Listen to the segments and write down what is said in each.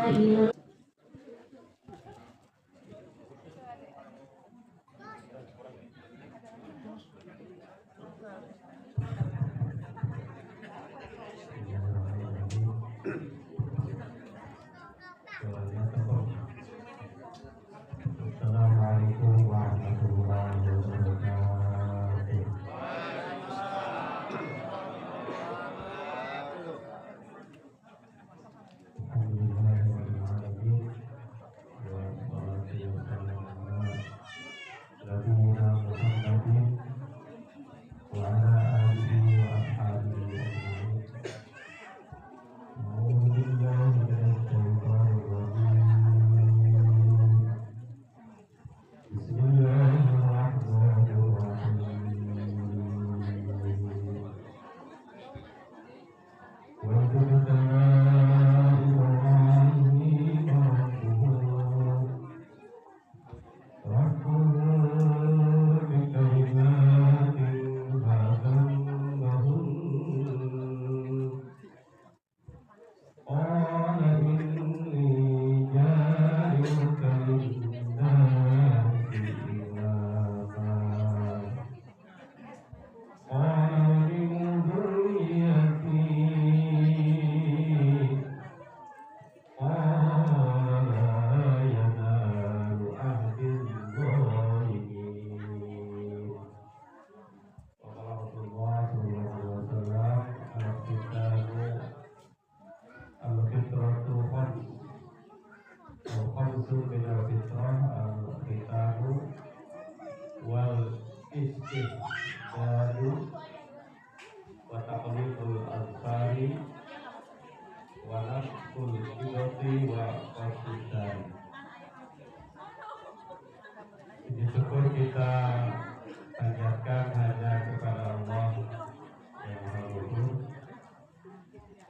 Assalamualaikum warahmatullahi wabarakatuh. Alhamdulillahirrahmanirrahim. Wassalatu wassalamu ala nabiyyina Muhammadin wa ala alihi wa ashabihi ajma'in. A'udzu billahi minasy syaithanir rajim. Syukur kita panjatkan hanya kepada Allah yang Maha Luhur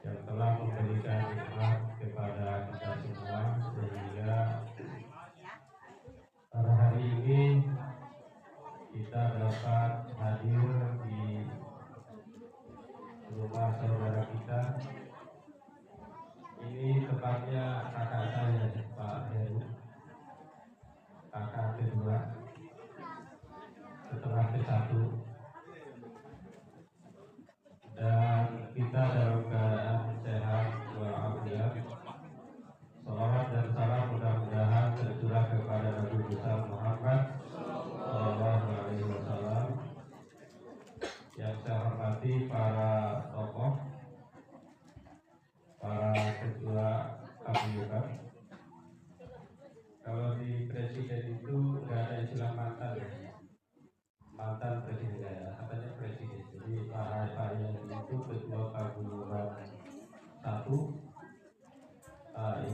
yang telah memberikan nikmat kepada kita semua sehingga pada hari ini kita dapat hadir di rumah saudara kita. Ini tepatnya kakak saya, Pak Heru, kakak kedua setelah ke-1, dan kita dalam keadaan sehat walafiat. Salawat dan salam mudah-mudahan tercurah kepada Nabi besar Muhammad Sallallahu Alaihi Wasallam. Yang saya hormati para tokoh, para ketua KPUK. Kalau di presiden itu nggak ada istilah mantan ya. Mantan presiden ya, katanya presiden. Jadi Pak Yadi itu ketua paguyuban 1,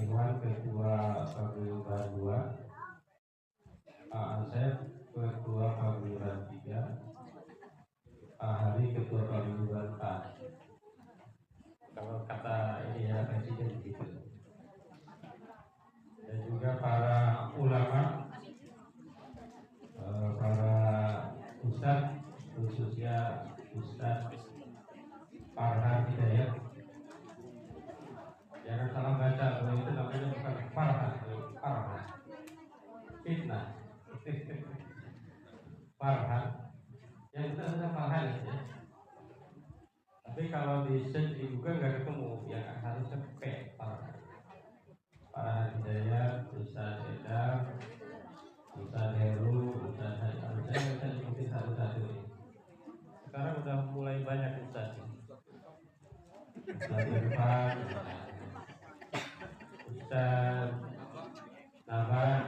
Iwan ketua paguyuban 2, Pak Asep ketua paguyuban 3, Pak Hari ketua paguyuban 4. Kalau kata ini ya presiden begitu. Dan juga para ulama, para ustadz, khususnya Ustadz Farhan Hidayat. Jangan salah baca, bahwa itu namanya bukan Farhan, Farhan fitnah. Farhan yang itu adalah Farhan ya. Tapi kalau di search di Google nggak ketemu, yang harusnya P Farhan. Farhan Hidayat, Ustadz Edam, Ustadz Heru, Ustadz Haidar. Saya bisa ikuti satu-satu ini. Sekarang udah mulai banyak Ustadz. Ustadz Irfan, Ustadz Naban.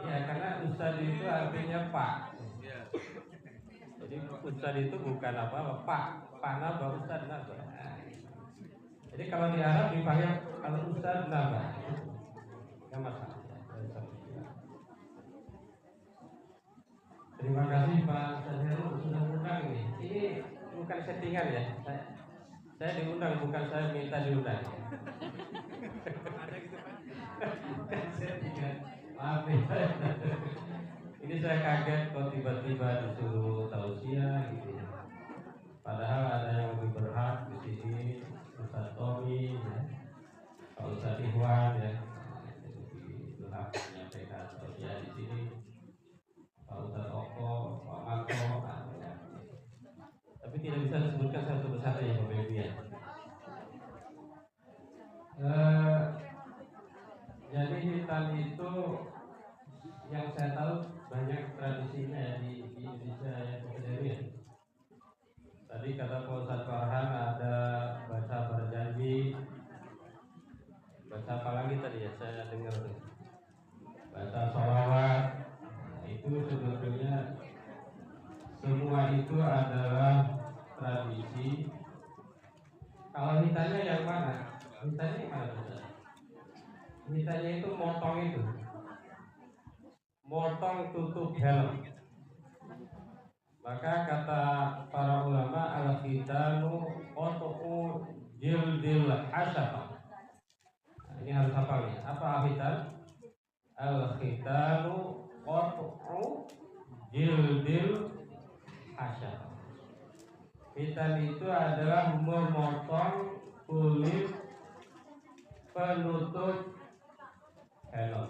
Ya karena Ustadz itu artinya Pak. Jadi Ustadz itu bukan apa-apa, Pak Naba, Ustadz Naba. Jadi kalau di Arab dipanggil kalau Ustadz Naba, nggak masalah. Terima kasih Pak Heru sudah undang ini. Ini bukan settingan ya. Saya diundang, bukan saya minta diundang. Ada gitu Pak. Settingan. Maaf ya. Ini saya kaget kok tiba-tiba disuruh tausiah gitu. Padahal ada yang lebih berhak di sini, Ustaz Tommy, ya. Pak Ustadz Ikhwan ya, itu hak menyampaikan ya di sini Pak Ustadz Oko, Pak Marco, ya. Tapi tidak bisa disebutkan satu persatu ya Bapak Ibu ya. Jadi hitan itu yang saya tahu banyak tradisinya ya di Indonesia yang sendiri ya. Tadi kata Pak Ustadz Farhan ada baca berjanji, baca apa lagi tadi ya saya dengar tuh, baca sholawat. Itu sebetulnya semua itu adalah tradisi. Kalau hitanya yang mana? Hitanya yang mana? Hitanya itu motong tutup helm. Maka kata para ulama al-khitanu qat'u jildil hasyafah. Ini harus hafal ya. Apa al-khitan? Al-khitanu qat'u jildil hasyafah. Khitan itu adalah memotong kulit penutup helm.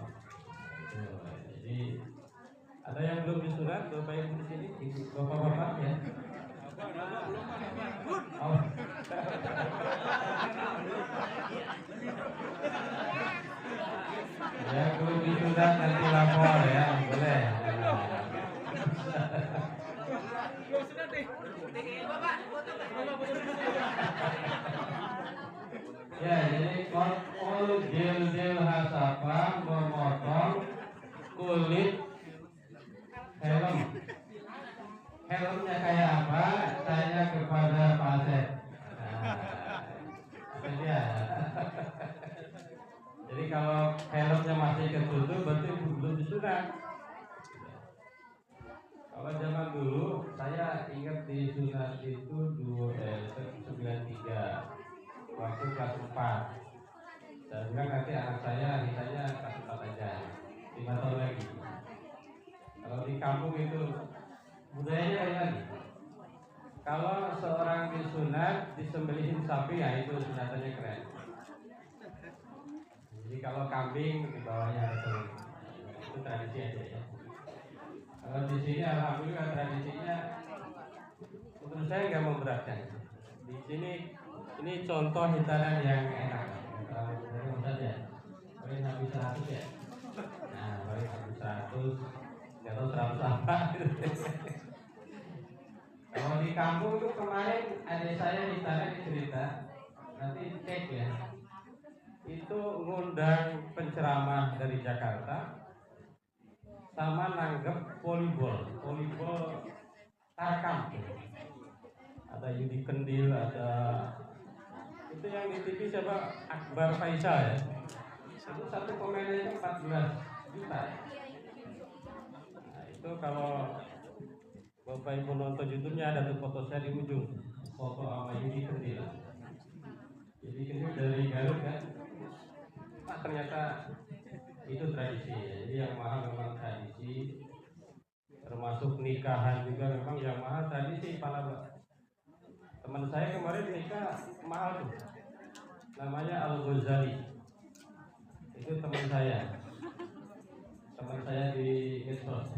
Jadi ada yang belum disunat, Bapak Ibu di sini, Bapak-bapak ya. Oh. Ya belum disunat nanti lapor ya, boleh. Ya jadi qat'ul jildil hasyafah, memotong kulit helm. Helmnya kayak apa? Tanya kepada Pak Asep. Nah, jadi kalau helmnya masih ketutup berarti belum disunat. Kalau zaman dulu saya ingat di sunat itu 93 waktu kelas 4. Saya bilang nanti anak saya hitanya kelas 4 aja, 5 tahun lagi. Kalau di kampung itu budayanya kayak lagi. Kalau seorang disunat disembelihin sapi ya itu sunatannya keren. Jadi kalau kambing di bawahnya ada telur. Itu tradisi aja ya. Kalau di sini alhamdulillah tradisinya menurut saya nggak memberatkan. Di sini ini contoh hitanan yang enak. Kalau saja, paling habis 100 ya. Nah, paling habis 100. Nggak tahu 100 apa gitu. Kalau di kampung itu kemarin adik saya di sana cerita, nanti cek ya, itu ngundang penceramah dari Jakarta sama nanggep volleyball tarkam. Ada Yudi Kendil, ada itu yang di TV siapa, Akbar Faisal ya. Itu satu komennya itu 14 juta. Nah, itu kalau Bapak Ibu nonton YouTube-nya ada tuh foto saya di ujung, foto sama Yudi Kendil. Yudi Kendil dari Garut kan. Nah, ternyata itu tradisi ya. Jadi yang mahal memang tradisi, termasuk nikahan juga memang yang mahal tradisi. Para teman saya kemarin nikah mahal tuh, namanya Al Ghazali. Itu teman saya di medsos.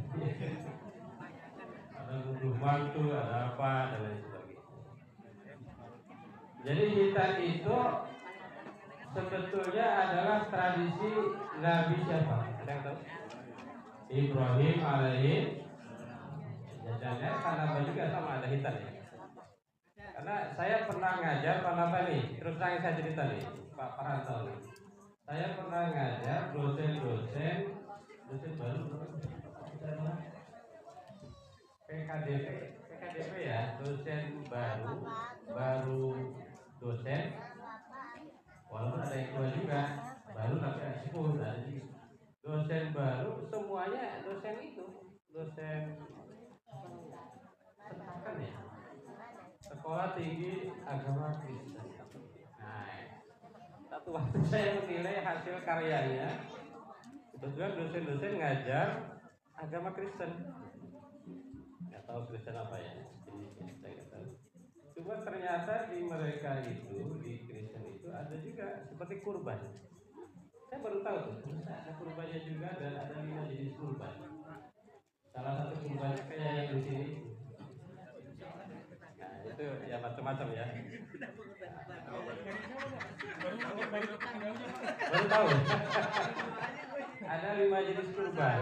Ada nuduh mantu, ada apa dan lain sebagainya. Jadi hitan itu sebetulnya adalah tradisi Nabi siapa? Ada yang tahu? Ibrahim alaihi. Jadinya karena juga sama ada hitan ya. Karena saya pernah ngajar apa nih? Terus terang saya cerita nih, Pak Farhan tahu nih. Saya pernah ngajar dosen baru PKDP ya, dosen baru dosen. Walaupun ada yang tua juga, baru tapi sepuh. Jadi dosen baru semuanya dosen kan ya, sekolah tinggi agama Kristen. Nah, satu waktu saya menilai hasil karyanya, kebetulan dosen ngajar agama Kristen. Nggak tahu Kristen apa ya, saya nggak tahu. Cuma ternyata di mereka itu, di Kristen itu itu ada juga seperti kurban. Saya baru tahu tuh, ternyata ada kurbannya juga dan ada 5 jenis kurban. Salah satu kurbannya kayak yang di sini. Nah, itu ya macam-macam ya. Baru tahu. Ada 5 jenis kurban.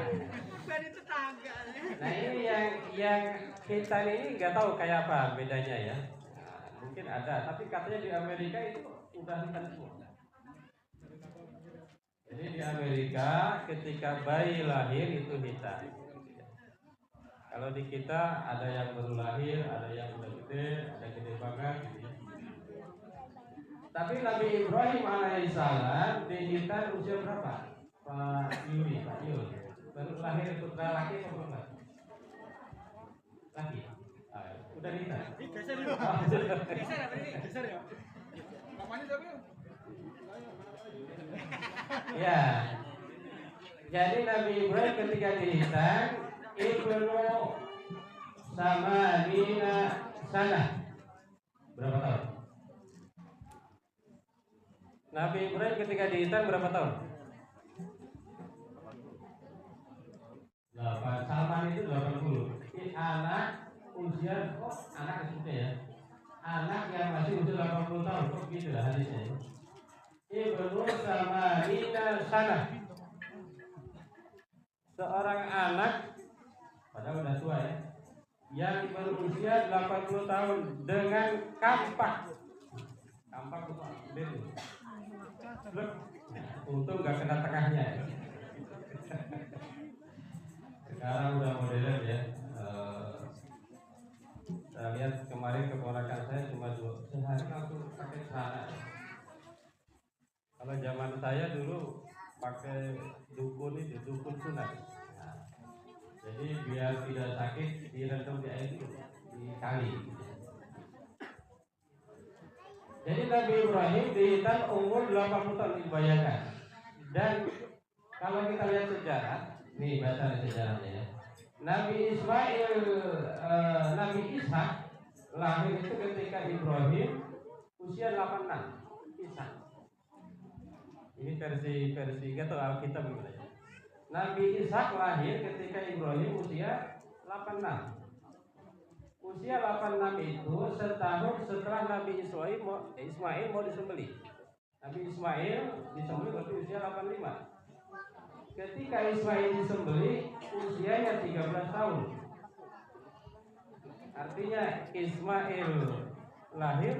Nah ini yang kita ini nggak tahu kayak apa bedanya ya. Nah, mungkin ada, tapi katanya di Amerika itu udah hitam semua. Jadi di Amerika ketika bayi lahir itu hitam. Kalau di kita ada yang baru lahir, ada yang udah gede, ada gede banget. Gitu. Tapi Nabi Ibrahim alaihissalam dihitan usia berapa? Pak Yuri. Baru lahir putra laki atau perempuan? Laki. Udah dihitan. Geser ya. Namanya siapa? Ya. Jadi Nabi Ibrahim ketika dihitan Ibnu Samanina sana. Berapa tahun? Nabi Ibrahim ketika dihitan berapa tahun? 8. Salman itu 80. Ini anak usia anak kecilnya ya. Anak yang masih usia 80 tahun. Kok gitu lah hadisnya ya. Ibnu Samanina sana. Seorang anak padahal udah tua ya, yang berusia 80 tahun dengan kampak itu gede. Untung gak kena tengahnya. Sekarang udah modern ya. Saya lihat kemarin keponakan saya cuma sehari langsung pakai celana. Kalau zaman saya dulu pakai dukun sunat. Nah, jadi biar tidak sakit direndam di air itu di kali. Jadi Nabi Ibrahim dihitan umur 80 tahun dibayangkan. Dan kalau kita lihat sejarah, nih baca sejarahnya ya. Nabi Ishak lahir itu ketika Ibrahim usia 86. Ishak. Ini versi atau Alkitab gimana ya? Nabi Ishak lahir ketika Ibrahim usia 86. Usia 86 itu setahun setelah Nabi Ismail mau disembelih. Nabi Ismail disembelih waktu usia 85. Ketika Ismail disembelih usianya 13 tahun. Artinya Ismail lahir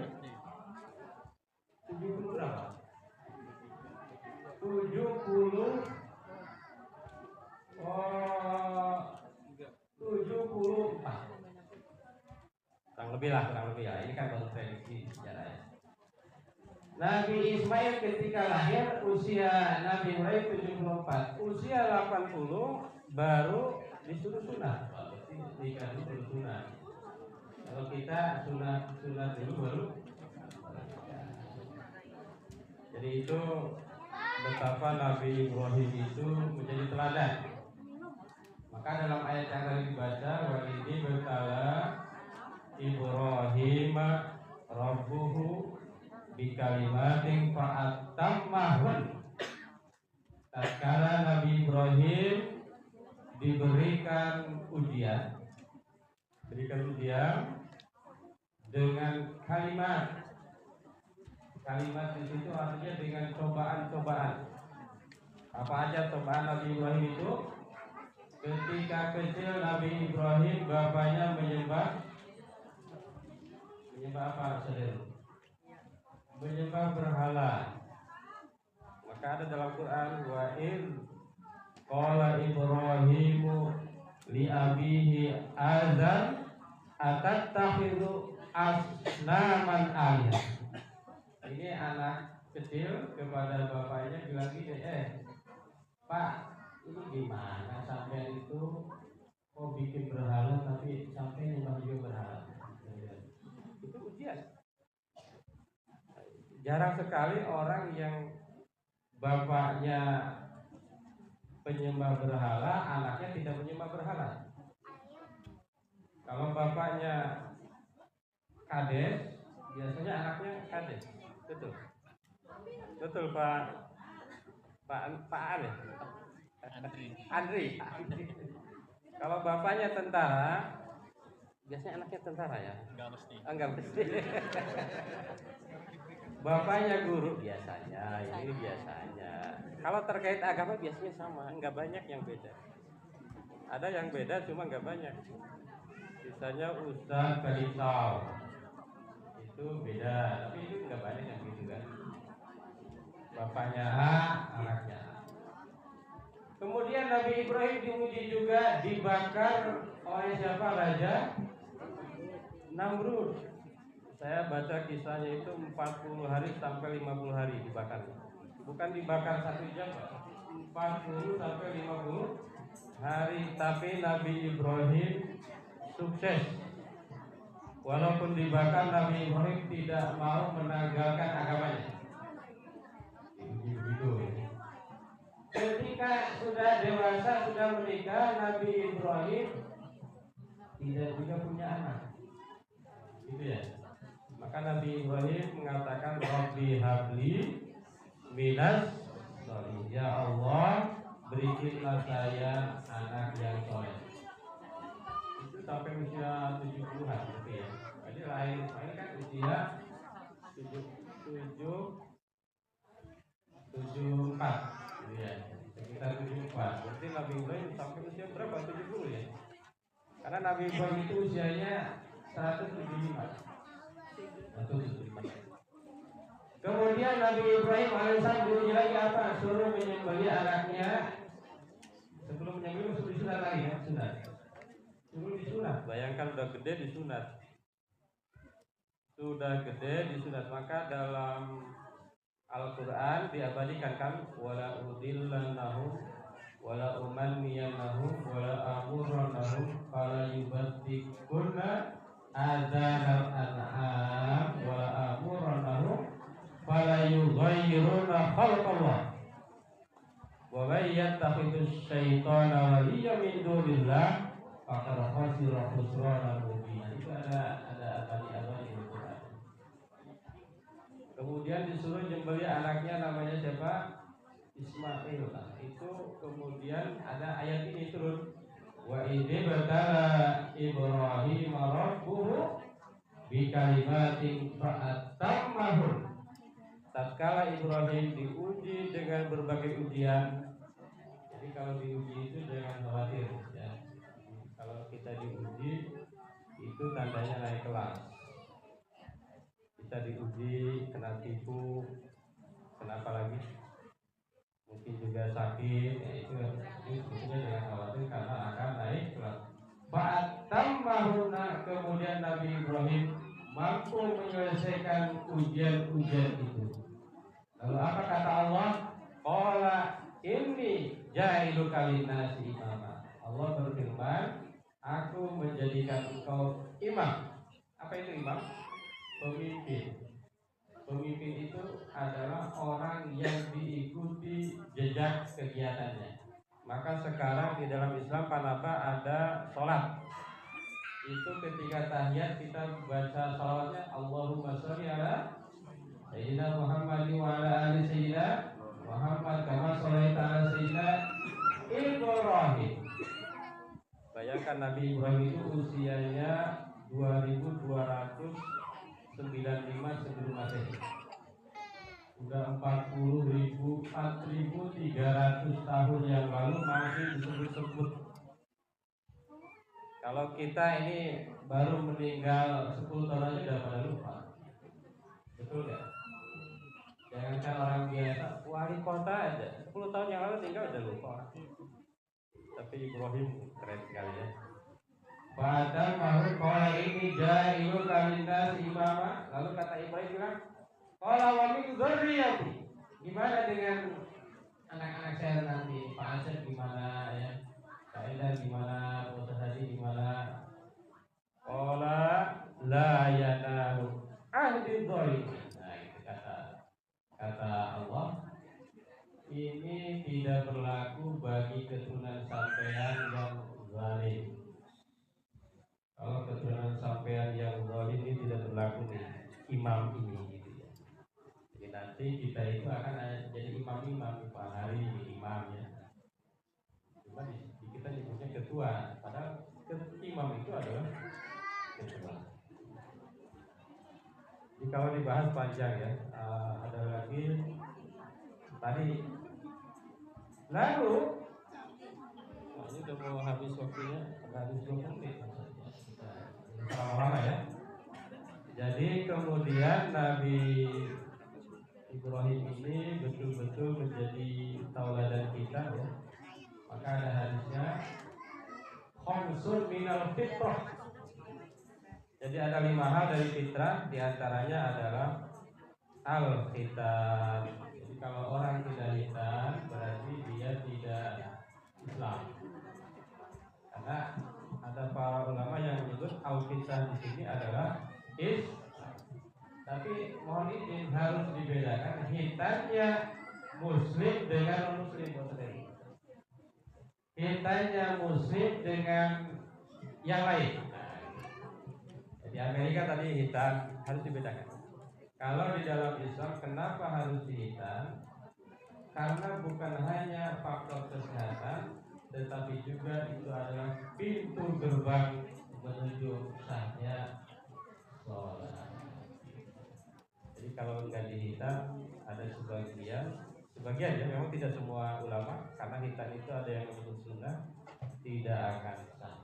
70 berapa? 74. Kurang lebih lah. Ini kan baru prediksi sejarahnya. Nabi Ismail ketika lahir usia Nabi Ibrahim 74. Usia 80 baru disuruh sunat. Berarti nikah dulu sunat. Kalau kita sunat dulu baru. Jadi itu betapa Nabi Ibrahim itu menjadi teladan. Maka dalam ayat yang tadi dibaca, wa idzi bertala Ibrahim Rabbuhu bikalimatin fa'atammahun. Tatkala Nabi Ibrahim diberikan ujian dengan kalimat di situ artinya dengan cobaan. Apa aja cobaan Nabi Ibrahim itu? Ketika kecil Nabi Ibrahim bapaknya menyembah apa saudara? Menyembah berhala. Maka ada dalam Quran wa in qala Ibrahimu li abihi azan atattakhidhu asnaman aliyah. Ini anak kecil kepada bapaknya bilang gini, Pak, ini gimana sampai itu kok bikin berhala tapi sampai nyembah juga berhala? Itu ujian. Jarang sekali orang yang bapaknya penyembah berhala, anaknya tidak menyembah berhala. Kalau bapaknya kades, biasanya anaknya kades. Betul. Betul Pak An ya? Andri. Kalau bapaknya tentara, biasanya anaknya tentara ya? Enggak mesti. Bapaknya guru biasanya, ini biasanya. Kalau terkait agama biasanya sama, enggak banyak yang beda. Ada yang beda cuma enggak banyak. Misalnya Ustaz Kalisau itu beda, tapi itu enggak banyak yang gitu kan. Bapaknya A, anaknya A. Kemudian Nabi Ibrahim diuji juga, dibakar oleh siapa? Raja Namrud. Saya baca kisahnya itu 40 hari sampai 50 hari dibakar. Bukan dibakar 1 jam, 40 sampai 50 hari. Tapi Nabi Ibrahim sukses. Walaupun dibakar, Nabi Ibrahim tidak mau menanggalkan agamanya. Begitu. Ketika sudah dewasa, sudah menikah, Nabi Ibrahim tidak juga punya anak. Gitu ya. Maka Nabi Ibrahim mengatakan, Rabbi habli minas sholihin. Ya Allah, berikanlah saya anak yang soleh. Itu sampai usia 70-an gitu ya. Jadi lahir ini kan usia 74 gitu ya. Sekitar 74. Berarti Nabi Ibrahim sampai usia berapa? 70 ya. Karena Nabi Ibrahim itu usianya 175. Kemudian Nabi Ibrahim alaihissalam diuji lagi apa? Suruh menyembelih anaknya. Sebelum menyembelih suruh disunat lagi ya, sunat. Suruh disunat. Bayangkan udah gede disunat. Sudah gede disunat. Maka dalam Al-Quran diabadikan kan, wala udillannahum wala umanniyannahum wala amurannahum fala yubaddikunna adzanal an'am wala amurannahum fala yughayyiruna khalqallah wa may yattakhidus syaitana waliyyan min dunillah faqad khasira khusranan mubina. Itu ada abadi-abadi di Quran. Kemudian disuruh nyembelih anaknya, namanya siapa? Ismail. Nah, itu kemudian ada ayat ini turun. Wa idzi batala Ibrahim rabbuhu bi kalimatin fa'atammahun. Tatkala Ibrahim diuji dengan berbagai ujian. Jadi kalau diuji itu jangan khawatir ya. Kalau kita diuji itu tandanya naik kelas. Kita diuji, kena tipu, kenapa lagi? Mungkin juga sakit, ya itu sebetulnya jangan khawatir karena akan naik kelas. Fa'atammahuna, kemudian Nabi Ibrahim mampu menyelesaikan ujian-ujian itu. Lalu apa kata Allah? Qala inni ja'iluka linnasi imama. Allah berfirman, aku menjadikan engkau imam. Apa itu imam? Pemimpin. Pemimpin itu adalah orang yang diikuti jejak kegiatannya. Maka sekarang di dalam Islam Panapa ada sholat. Itu ketika tahiyat kita baca salawatnya Allahumma sholli ala Sayyidina Muhammad wa ala ali Sayyidina Muhammad kama shallaita ala Sayyidina Ibrahim. Bayangkan Nabi Ibrahim itu usianya 2295 sebelum Masehi. Sudah 4.300 tahun yang lalu masih disebut-sebut. Kalau kita ini baru meninggal 10 tahun aja udah pada lupa. Betul ya? Jangankan orang biasa, wali kota aja 10 tahun yang lalu tinggal udah lupa. Tapi Ibrahim keren sekali ya. Padahal mahur kola ini jailu kalinas imama. Lalu kata Ibrahim bilang, kola wami dzurriyyati. Gimana dengan anak-anak saya nanti? Pak Asep gimana ya? Pak Endar gimana? Pak Ustaz Hadi gimana? Kola la yanalu ahdi dzalimin. Nah itu kata Allah. Ini tidak berlaku bagi keturunan sampean yang zalim. Kalau keturunan sampean yang zalim ini tidak berlaku nih imam ini gitu ya. Jadi nanti Berarti kita itu akan jadi imam-imam, Pak Hari imam ya. Cuma di kita nyebutnya ketua, padahal imam itu adalah ketua. Jadi kalau dibahas panjang ya, ada lagi tadi. Lalu, ini udah mau habis waktunya, habis 20 menit. Lama-lama ya. Jadi kemudian Nabi Ibrahim ini betul-betul menjadi tauladan kita ya. Maka ada hadisnya khamsun minal fitrah. Jadi ada 5 hal dari fitrah, diantaranya adalah al-khitan. Jadi kalau orang tidak khitan berarti dia tidak Islam. Karena ada para ulama yang menyebut al-khitan di sini adalah tapi mohon izin harus dibedakan hitannya muslim dengan non-muslim. Hitannya muslim dengan yang lain. Di Amerika tadi hitam harus dibedakan. Kalau di dalam Islam kenapa harus dihitan? Karena bukan hanya faktor kesehatan, tetapi juga itu adalah pintu gerbang menuju sahnya sholat. Jadi kalau nggak dihitam, ada sebagian ya, memang tidak semua ulama, karena hitam itu ada yang menyebut sunnah, tidak akan sah.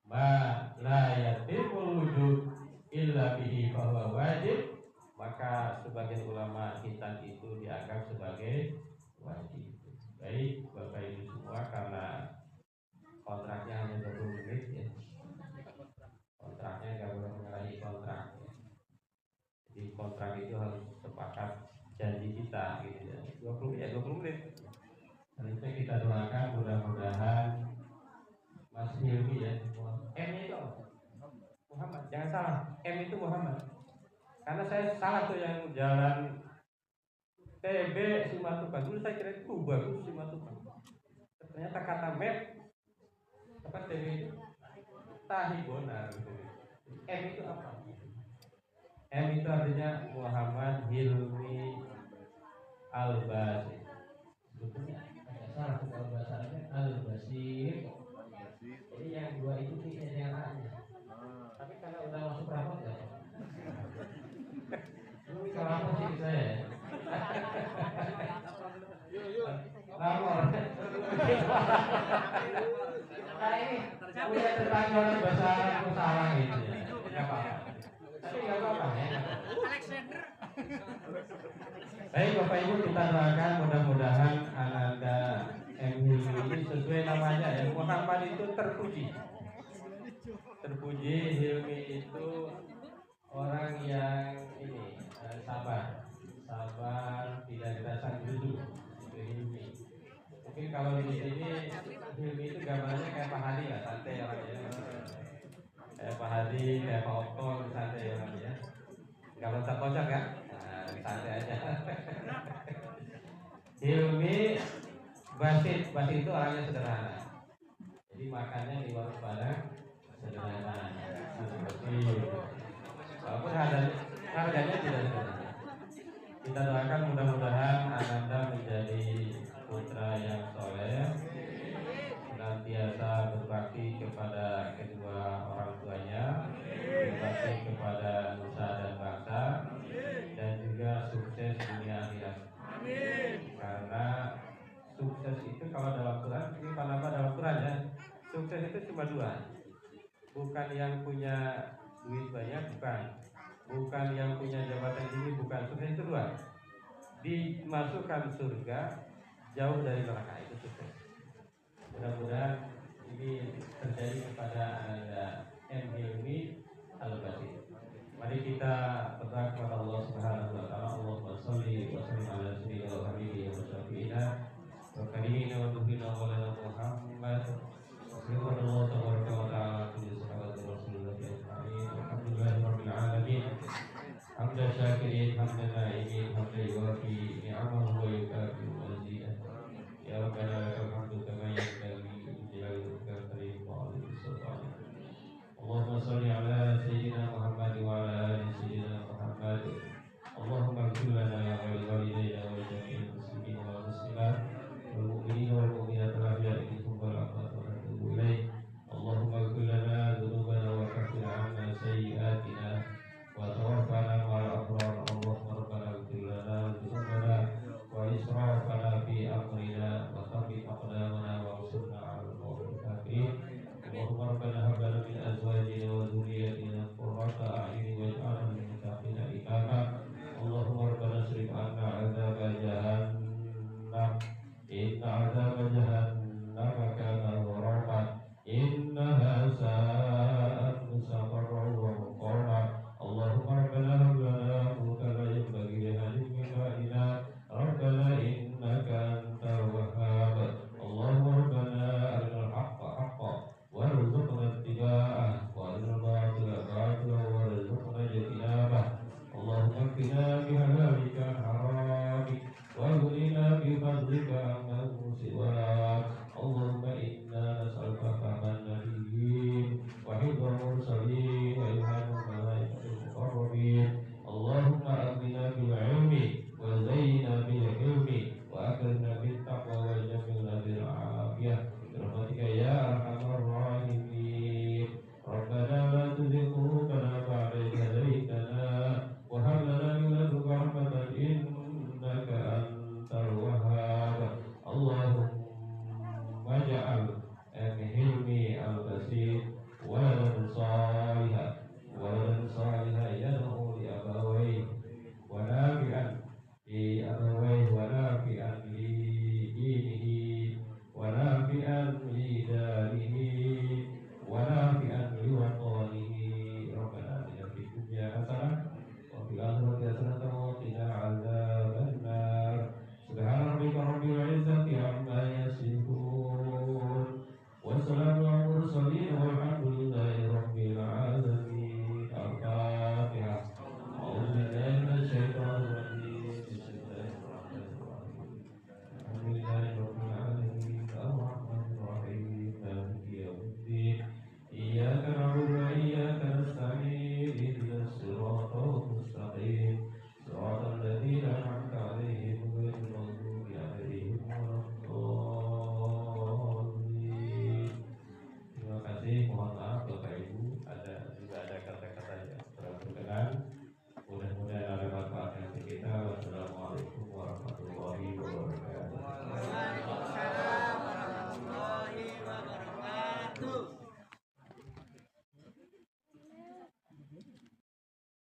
Ma la yatimul wujud illa bihi fahuwa wajib. Maka sebagian ulama hitam itu dianggap sebagai wajib. Baik Bapak Ibu semua, karena kontraknya hanya 20 menit ya. Kontraknya nggak boleh menyalahi kontrak ya. Jadi kontrak itu harus sepakat janji kita gitu ya. 20 menit. Dan itu kita doakan mudah-mudahan Mas Hilmi ya. M itu Muhammad, jangan salah. M itu Muhammad. Karena saya salah tuh yang jalan TB Simatupang. Dulu saya kira itu bagus Simatupang. Ternyata kata map apa TB itu Tahibonar gitu. M itu apa? M itu artinya Muhammad Hilmi Al-Basir. Sebetulnya agak salah kalau bahasanya Al-Basir. Jadi yang dua itu tidak yang A-nya. Tapi karena udah masuk rapot ya. Ini kalau apa sih saya? Lapor. Nah ini punya tetangga bahasa aku salah gitu ya. Enggak apa-apa. Tapi enggak apa-apa ya. Alexander. Baik Bapak Ibu, kita doakan mudah-mudahan Ananda M. Hilmi ini sesuai namanya ya. Muhammad itu terpuji. Terpuji, Hilmi itu orang yang ini sabar, tidak dirasa dulu. Itu Hilmi. Mungkin kalau di sini Hilmi itu gambarnya kayak Pak Hadi lah, santai orangnya. Kayak Pak Hadi, kayak Pak Otto, santai orangnya. Gak loncat-loncat kan? Nah, santai aja. Hilmi Basit itu orangnya sederhana. Jadi makannya di warung Padang sederhana. Walaupun harganya tidak sederhana. Kita doakan mudah-mudahan Ananda menjadi putra yang soleh, senantiasa berbakti kepada kedua orang tuanya, berbakti kepada nusa dan bangsa, dan juga sukses dunia akhirat. Karena sukses itu kalau dalam Quran, ini apa dalam Quran ya, sukses itu cuma 2. Bukan yang punya duit banyak, bukan yang punya jabatan tinggi, bukan. Sukses itu 2. Dimasukkan surga, jauh dari neraka, itu sukses. Mudah-mudahan ini terjadi kepada Ananda M. Hilmi Al-Basir. Mari kita berdoa kepada Allah Subhanahu wa taala. Allahumma sholli